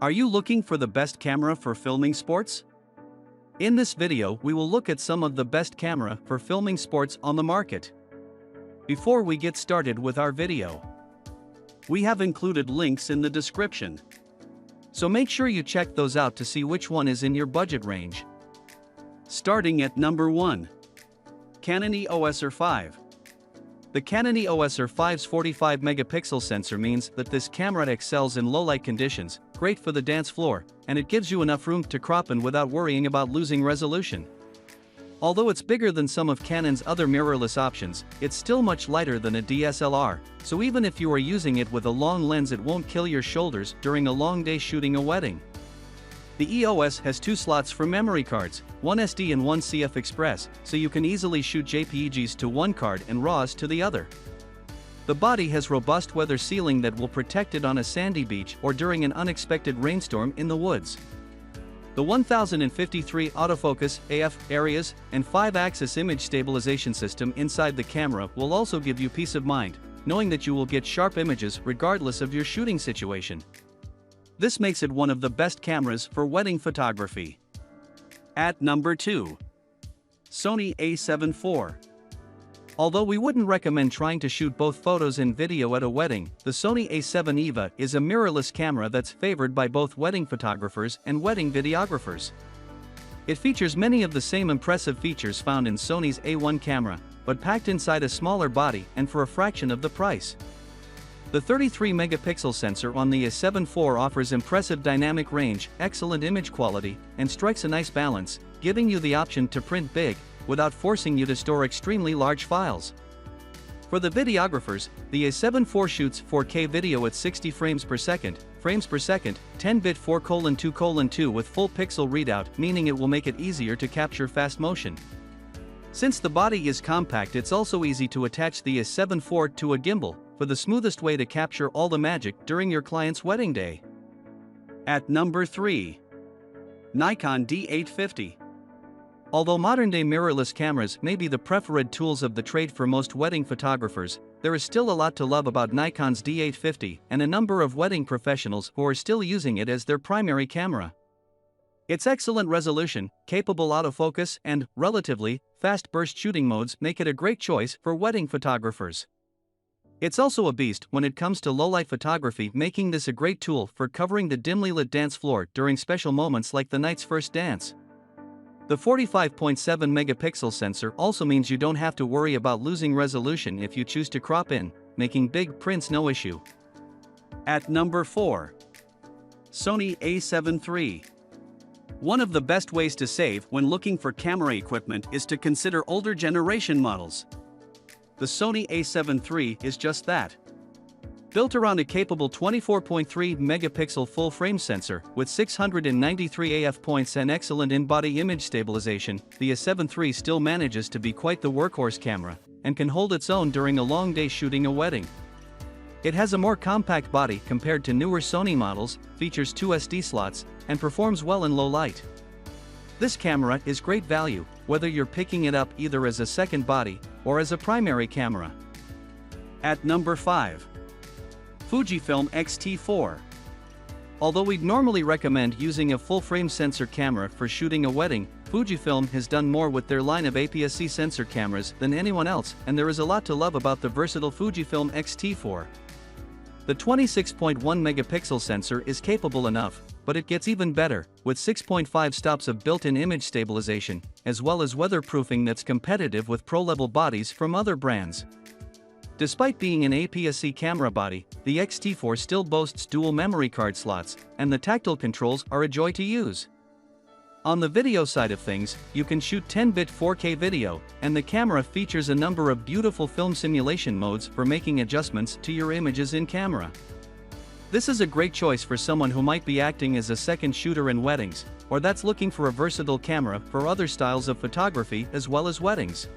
Are you looking for the best camera for filming sports? In this video, we will look at some of the best camera for filming sports on the market. Before we get started with our video, we have included links in the description. So make sure you check those out to see which one is in your budget range. Starting at number 1. Canon EOS R5. The Canon EOS R5's 45 megapixel sensor means that this camera excels in low light conditions, great for the dance floor, and it gives you enough room to crop in without worrying about losing resolution. Although it's bigger than some of Canon's other mirrorless options, it's still much lighter than a DSLR, so even if you are using it with a long lens it won't kill your shoulders during a long day shooting a wedding. The EOS has 2 slots for memory cards, one SD and one CF Express, so you can easily shoot JPEGs to one card and RAWs to the other. The body has robust weather sealing that will protect it on a sandy beach or during an unexpected rainstorm in the woods. The 1053 autofocus, AF, areas, and 5-axis image stabilization system inside the camera will also give you peace of mind, knowing that you will get sharp images regardless of your shooting situation. This makes it one of the best cameras for wedding photography. At number 2. Sony A7 IV. Although we wouldn't recommend trying to shoot both photos and video at a wedding, the Sony A7 IV is a mirrorless camera that's favored by both wedding photographers and wedding videographers. It features many of the same impressive features found in Sony's A1 camera, but packed inside a smaller body and for a fraction of the price. The 33 megapixel sensor on the A7 IV offers impressive dynamic range, excellent image quality, and strikes a nice balance, giving you the option to print big, without forcing you to store extremely large files. For the videographers, the A7 IV shoots 4K video at 60 frames per second, 10-bit 4:2:2 with full pixel readout, meaning it will make it easier to capture fast motion. Since the body is compact, it's also easy to attach the A7 IV to a gimbal, for the smoothest way to capture all the magic during your client's wedding day. At number 3. Nikon D850. Although modern-day mirrorless cameras may be the preferred tools of the trade for most wedding photographers, there is still a lot to love about Nikon's D850 and a number of wedding professionals who are still using it as their primary camera. Its excellent resolution, capable autofocus, and, relatively, fast burst shooting modes make it a great choice for wedding photographers. It's also a beast when it comes to low-light photography, making this a great tool for covering the dimly lit dance floor during special moments like the night's first dance. The 45.7 megapixel sensor also means you don't have to worry about losing resolution if you choose to crop in, making big prints no issue. At number 4. Sony A7 III. One of the best ways to save when looking for camera equipment is to consider older generation models. The Sony A7 III is just that. Built around a capable 24.3 megapixel full-frame sensor with 693 AF points and excellent in-body image stabilization, the A7 III still manages to be quite the workhorse camera and can hold its own during a long day shooting a wedding. It has a more compact body compared to newer Sony models, features 2 SD slots, and performs well in low light. This camera is great value, whether you're picking it up either as a second body or as a primary camera. At number 5. Fujifilm X-T4. Although we'd normally recommend using a full-frame sensor camera for shooting a wedding, Fujifilm has done more with their line of APS-C sensor cameras than anyone else, and there is a lot to love about the versatile Fujifilm X-T4. The 26.1 megapixel sensor is capable enough, but it gets even better, with 6.5 stops of built-in image stabilization, as well as weatherproofing that's competitive with pro-level bodies from other brands. Despite being an APS-C camera body, the X-T4 still boasts dual memory card slots, and the tactile controls are a joy to use. On the video side of things, you can shoot 10-bit 4K video, and the camera features a number of beautiful film simulation modes for making adjustments to your images in camera. This is a great choice for someone who might be acting as a second shooter in weddings, or that's looking for a versatile camera for other styles of photography as well as weddings.